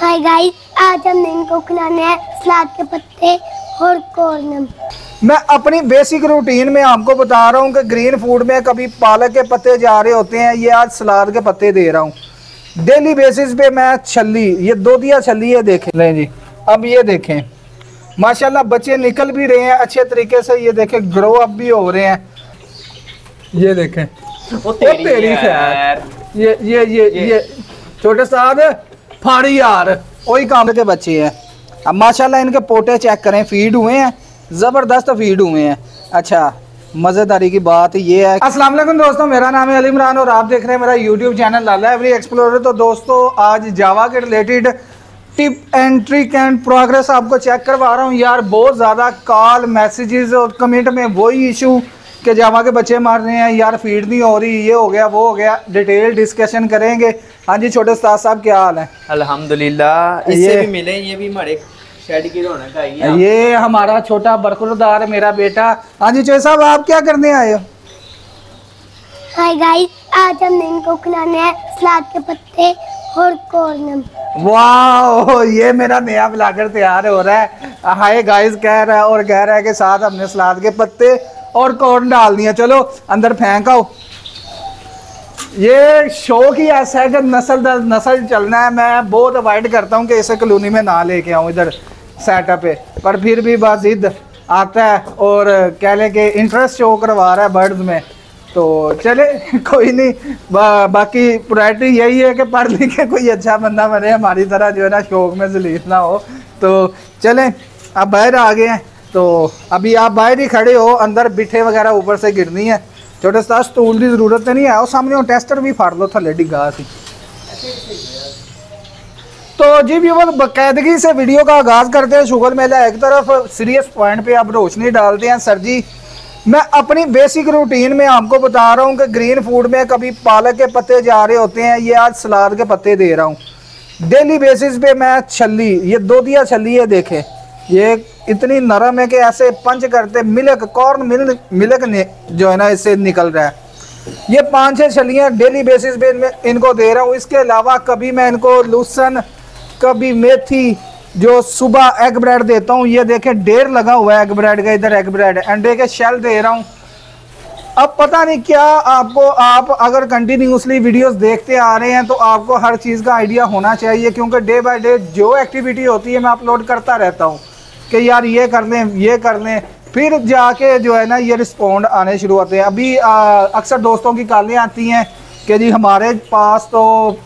Hi guys, आज हमने इनको खिलाने हैं सलाद के पत्ते और कॉर्न। मैं अपनी बेसिक रूटीन में आपको बता रहा हूँ कि ग्रीन फूड में कभी पालक के पत्ते जा रहे होते हैं, ये आज सलाद के पत्ते दे रहा हूँ। डेली बेसिस पे मैं छल्ली, ये दो दिया छल्ली है, देखें लें जी। अब ये देखें माशाल्लाह बच्चे निकल भी रहे हैं अच्छे तरीके से, ये देखें ग्रो अप भी हो रहे हैं। ये देखें वो तेरी खैर, ये छोटे साथ फाड़ी यार वही काम के बच्चे हैं। अब माशाल्लाह इनके पोटे चेक करें, फीड हुए हैं, ज़बरदस्त फीड हुए हैं। अच्छा मज़ेदारी की बात ये है, अस्सलाम वालेकुम दोस्तों, मेरा नाम है अली इमरान और आप देख रहे हैं मेरा यूट्यूब चैनल लाला एवरी एक्सप्लोरर। तो दोस्तों आज जावा के related tip and trick and progress आपको चेक करवा रहा हूँ यार। बहुत ज़्यादा कॉल मैसेजेस और कमेंट में वही इशू कि जावा के बच्चे मार रहे हैं यार, फीड नहीं हो रही, ये हो गया वो हो गया। डिटेल डिस्कशन करेंगे। हाँ जी छोटे उस्ताद साहब क्या हाल है? अल्हम्दुलिल्लाह, इससे भी मिले, ये भी हमारे शेड की रौनक आई है। ये हमारा छोटा बरकरार मेरा बेटा। हाँ जी चौधरी साहब आप क्या करने आए हो? हाय गाइस, आज हमने इनको खिलाने हैं सलाद के पत्ते और कॉर्न। वाह, ये मेरा नया ब्लॉगर तैयार हो रहा है। हाय गाइस कह रहा है और कह रहा है कि साथ हमने सलाद के पत्ते और कॉर्न डाल दिया। चलो अंदर फेंक आओ। ये शौक ही ऐसा है कि नस्ल दर नस्ल चलना है। मैं बहुत अवॉइड करता हूँ कि इसे कॉलोनी में ना लेके आऊँ इधर सेटअप पे, पर फिर भी बस जिद आता है और कह लें कि इंटरेस्ट शो करवा रहा है बर्ड्स में। तो चले कोई नहीं, बाकी प्रायोरिटी यही है कि पढ़ लिख के कोई अच्छा बंदा बने, हमारी तरह जो है ना शौक में जलील ना हो। तो चलें अब बाहर आ गए हैं, तो अभी आप बाहर ही खड़े हो, अंदर बिठे वगैरह ऊपर से गिरनी है। छोटे साथ स्टूल की जरूरत नहीं है, और सामने वो टेस्टर भी फाड़ लो थले डिगा सी। तो जी भी वो बाकायदगी से वीडियो का आगाज करते हैं। शुगर मेला एक तरफ, सीरियस पॉइंट पे अब रोशनी डालते हैं। सर जी मैं अपनी बेसिक रूटीन में आपको बता रहा हूँ कि ग्रीन फूड में कभी पालक के पत्ते जा रहे होते हैं, ये आज सलाद के पत्ते दे रहा हूँ। डेली बेसिस पे मैं छल्ली, ये दो दिया छल्ली है, देखें ये इतनी नरम है कि ऐसे पंच करते मिल्क कॉर्न मिल्क ने जो है ना इससे निकल रहा है। ये 5-6 छलियाँ डेली बेसिस पे इनको दे रहा हूँ। इसके अलावा कभी मैं इनको लूसन, कभी मेथी, जो सुबह एग ब्रेड देता हूँ। ये देखें ढेर लगा हुआ है एग ब्रेड का, इधर एग ब्रेड, अंडे के शेल दे रहा हूँ। अब पता नहीं क्या आपको, आप अगर कंटिन्यूसली वीडियोस देखते आ रहे हैं तो आपको हर चीज़ का आइडिया होना चाहिए, क्योंकि डे बाय डे जो एक्टिविटी होती है मैं अपलोड करता रहता हूँ कि यार ये कर लें ये कर लें, फिर जाके जो है ना ये रिस्पॉन्ड आने शुरू होते हैं। अभी अक्सर दोस्तों की कॉलें आती हैं कि जी हमारे पास तो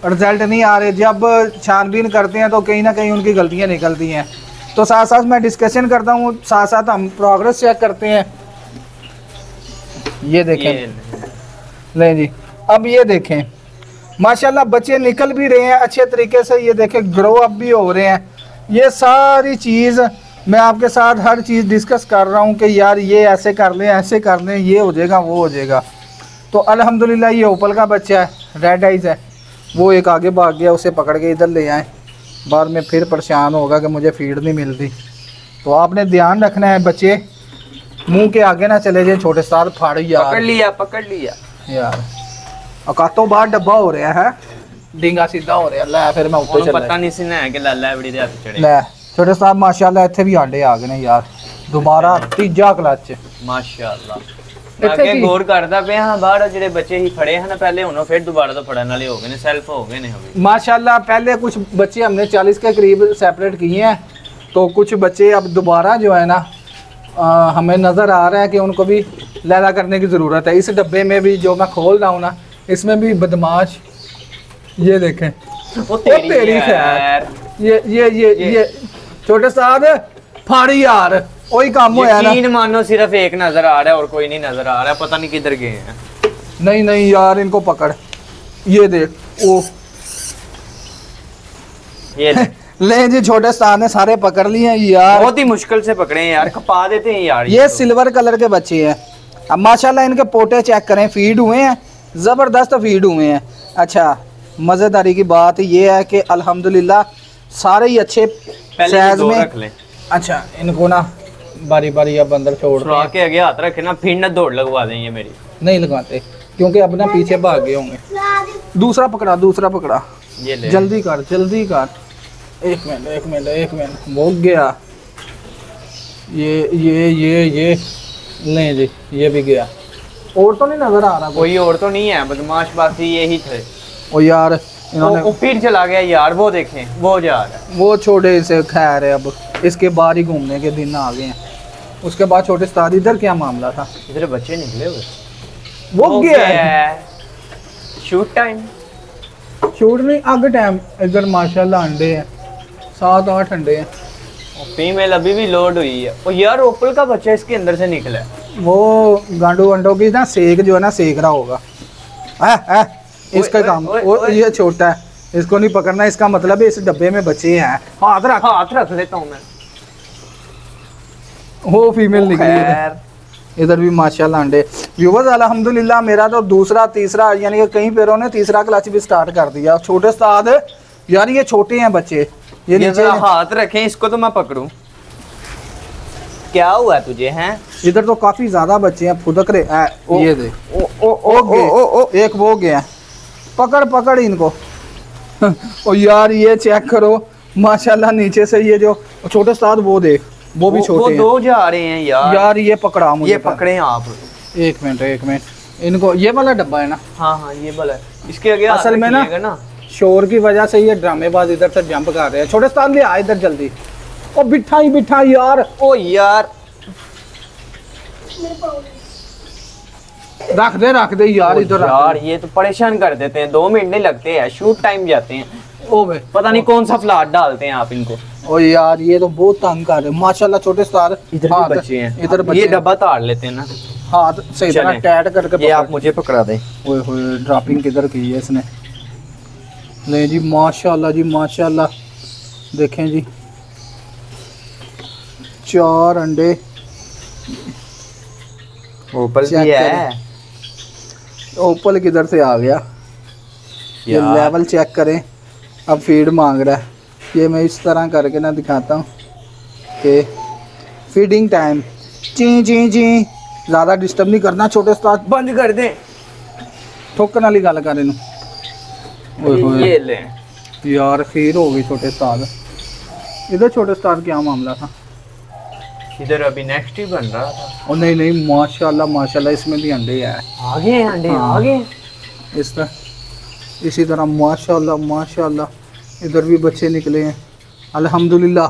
रिज़ल्ट नहीं आ रहे। जब छानबीन करते हैं तो कहीं ना कहीं उनकी गलतियां निकलती हैं, तो साथ साथ मैं डिस्कशन करता हूँ, साथ साथ हम प्रोग्रेस चेक करते हैं। ये देखें लें जी, अब ये देखें माशाल्लाह बच्चे निकल भी रहे हैं अच्छे तरीके से, ये देखें ग्रो अप भी हो रहे हैं। ये सारी चीज़ मैं आपके साथ हर चीज़ डिस्कस कर रहा हूँ कि यार ये ऐसे कर लें ऐसे कर लें, ये हो जाएगा वो हो जाएगा। तो अल्हम्दुलिल्लाह ये ओपल का बच्चा है, रेड आइज़ है, वो एक आगे भाग गया, उसे पकड़ के इधर ले आए, बाद में फिर परेशान होगा कि मुझे फीड नहीं मिलती। तो आपने ध्यान रखना है बच्चे मुंह के आगे ना चले जाए। छोटे साथ फाड़ यार, पकड़ लिया यार। अकातों बाहर डब्बा हो रहा है, डिंगा सीधा हो रहा है। ला फिर मैं ऊपर चला, पता नहीं सी ना कि लाला बड़ी दे हाथ चढ़े। ला छोटे साहब माशाल्लाह इत्थे भी आंडे आ गए ने यार, दोबारा तीजा क्लच माशाल्लाह। ਅੱਗੇ ਗੌਰ ਕਰਦਾ ਪਿਆ ਹਾਂ, ਬਾਹਰ ਜਿਹੜੇ ਬੱਚੇ ਹੀ ਫੜੇ ਹਨ ਪਹਿਲੇ, ਹੁਣ ਫਿਰ ਦੁਬਾਰਾ ਤੋਂ ਫੜਨ ਵਾਲੇ ਹੋ ਗਏ ਨੇ, सेल्फ हो गए ने अभी माशाल्लाह। पहले कुछ बच्चे हमने 40 के करीब सेपरेट किए हैं, तो कुछ बच्चे अब दोबारा जो है ना हमें नज़र आ रहा है कि उनको भी लैला करने की ज़रूरत है। इस डब्बे में भी जो मैं खोल रहा हूँ ना, इसमें भी बदमाश, ये देखें वो तेरी खैर, ये छोटे साथ फाड़ी यार वही काम होया ना। यकीन मानो सिर्फ एक नजर आ रहा है और कोई नहीं नजर आ रहा है, पता नहीं किधर गए हैं। नहीं यार इनको पकड़, ये देख ओ ये ले जी छोटे साथ ने सारे पकड़ लिए हैं यार, बहुत ही मुश्किल से पकड़े हैं यार, खपा देते हैं यार। ये सिल्वर कलर के बच्चे हैं। अब माशाल्लाह इनके पोटे चेक करें, फीड हुए हैं, ज़बरदस्त फीड हुए हैं। अच्छा मज़ेदारी की बात ये है कि अल्हम्दुलिल्लाह सारे ही अच्छे साइज में। अच्छा इनको ना बारी बारी अब अंदर छोड़ के आगे हाथ रखे ना, फिर ना दौड़ लगवा देंगे मेरी। नहीं लगाते क्योंकि अब ना पीछे भाग गए होंगे। दूसरा पकड़ा ये ले। जल्दी कर एक मिनट वो गया। ये नहीं जी, ये भी गया। और तो नहीं नजर आ रहा कोई और तो नहीं है, बदमाश बाकी यही थे। ओ यार इन्होंने वो फिर चला गया यार, वो देखें वो जा रहा है। वो छोटे से खैर है, अब इसके बाहर ही घूमने के दिन आ गए हैं। उसके बाद छोटे उस्ताद इधर क्या मामला था? इधर बच्चे निकले हुए, वो गया है। शूट टाइम, शूट नहीं आगे टाइम। इधर माशाल्लाह अंडे हैं, 7-8 अंडे हैं। फीमेल अभी भी लोड हुई है। और यार ओपल का बच्चा इसके अंदर से निकला है। वो गांडू अंडों की ना सेक जो है ना, सेक रहा होगा। इसका काम। और ये छोटा है, इसको नहीं पकड़ना। इसका मतलब है इस डब्बे में बच्चे हैं। हाथ रख लेता हूँ मैं। वो फीमेल निकली है। इधर भी माशाल्लाह अंडे। व्यूअर्स अल्हम्दुलिल्लाह मेरा तो दूसरा तीसरा यानी कि कई पेरों ने तीसरा क्लच भी स्टार्ट कर दिया। छोटे उस्ताद यार, ये छोटे हैं बच्चे। ये नीचे हाथ रखें, इसको तो मैं पकड़ूं। क्या हुआ तुझे हैं? इधर तो काफी ज्यादा बच्चे हैं, फुदक रहे। ये दे एक वो गया। पकड़ इनको। और यार ये चेक करो माशाल्लाह, नीचे से ये जो छोटे उस्ताद वो देख, वो भी छोटे हैं। दो जा रहे हैं यार। ये पकड़ा मुझे। ये पकड़े आप। एक मिनट इनको। ये वाला डब्बा है ना? हाँ ये वाला है। इसके आगे असल में ना शोर की वजह से ये ड्रामेबाज इधर से जंप कर रहे हैं। छोटे उस्ताद ले आ इधर जल्दी। ओ बिठा यार। ओ यार रख दे यार इधर। यार ये तो परेशान कर देते हैं, 2 मिनट नहीं लगते हैं, शूट टाइम जाते हैं। ओ भाई पता नहीं कौन सा फ्लाट डालते हैं आप इनको। ओ यार ये तो बहुत तंग कर रहे हैं माशाल्लाह। छोटे उस्ताद इधर भी बच्चे हैं। इधर बच्चे। ये डब्बा ताड़ लेते हैं ना, हाथ सही तरह टाइट करके। ये आप मुझे पकड़ा दें। ओए होए ड्रॉपिंग किधर की है इसने। नहीं जी माशाल्लाह जी माशाल्लाह। देखें जी 4 अंडे। ओपल भी है। ओपल किधर से आ गया? ये लेवल चेक करें। अब फीड मांग रहा है। ये मैं इस तरह करके ना दिखाता हूँ कि फीडिंग टाइम। ची ज़्यादा डिस्टर्ब नहीं करना। छोटे उस्ताद बंद कर दें। ठोकन वाली गल कर इनू। ये ले यार खीर हो गई छोटे उस्ताद। इधर छोटे उस्ताद क्या मामला था? इधर अभी नेक्स्ट ही बन रहा था। और नहीं माशाल्लाह इसमें भी अंडे हैं। आगे हैं अंडे। आगे इस तरह इसी तरह माशाल्लाह इधर भी बच्चे निकले हैं अल्हम्दुलिल्लाह।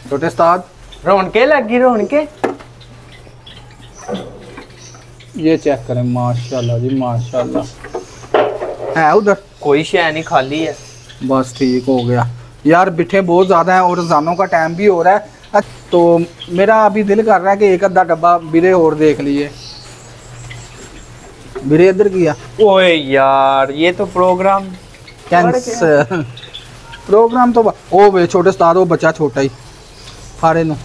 छोटे उस्ताद रौनके लगी रौनके। ये चेक करें माशाल्लाह जी माशाल्लाह। है उधर कोई शय नहीं, खाली है। बस ठीक हो गया यार। बिठे बहुत ज़्यादा हैं और रमज़ानों का टाइम भी हो रहा है, तो मेरा अभी दिल कर रहा है कि एक आधा डब्बा बिरे और देख लिए। बिरे इधर किया। ओए यार ये तो प्रोग्राम कैंसर। प्रोग्राम तो ओ वे छोटे उस्ताद वो बच्चा छोटा ही फाड़े नु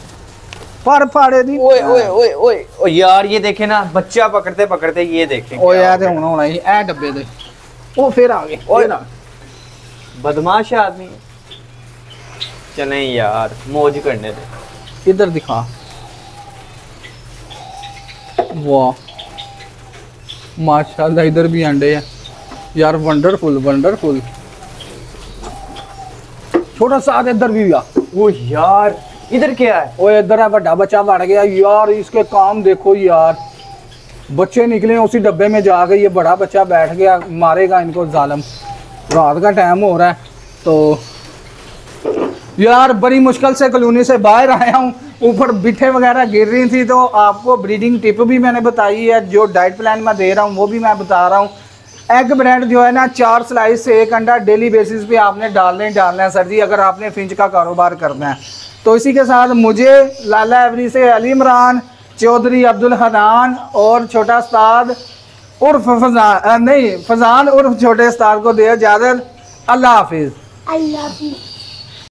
फाड़े दी। ओए यार ये देखे ना, बच्चा पकड़ते पकड़ते ये देखें। ओ यार होना ही ए डब्बे दे। ओ फिर आ गए। बदमाश आदमी। चलें यार मौज करने दे। इधर दिखा। वाह माशाल्लाह इधर भी अंडे हैं यार। वंडरफुल। छोटा सा इधर भी आ। ओ यार इधर क्या है? ओ इधर है बड़ा बच्चा बढ़ गया यार। इसके काम देखो यार, बच्चे निकले उसी डब्बे में जाके। ये बड़ा बच्चा बैठ गया, मारेगा इनको जालिम। रात का टाइम हो रहा है तो यार बड़ी मुश्किल से कॉलोनी से बाहर आया हूँ। ऊपर बिठे वगैरह गिर रही थी, तो आपको ब्रीडिंग टिप भी मैंने बताई है। जो डाइट प्लान मैं दे रहा हूँ वो भी मैं बता रहा हूँ। एग ब्रेड जो है ना 4 स्लाइस से 1 अंडा डेली बेसिस पे आपने डालना है सर जी, अगर आपने फिंच का कारोबार करना है तो। इसी के साथ मुझे लाला एवरी से अली इमरान चौधरी अब्दुल हनान और छोटा उस्ताद उर्फ फजान उर्फ छोटे उस्ताद को दे इजाज़त। अल्लाह हाफिज़।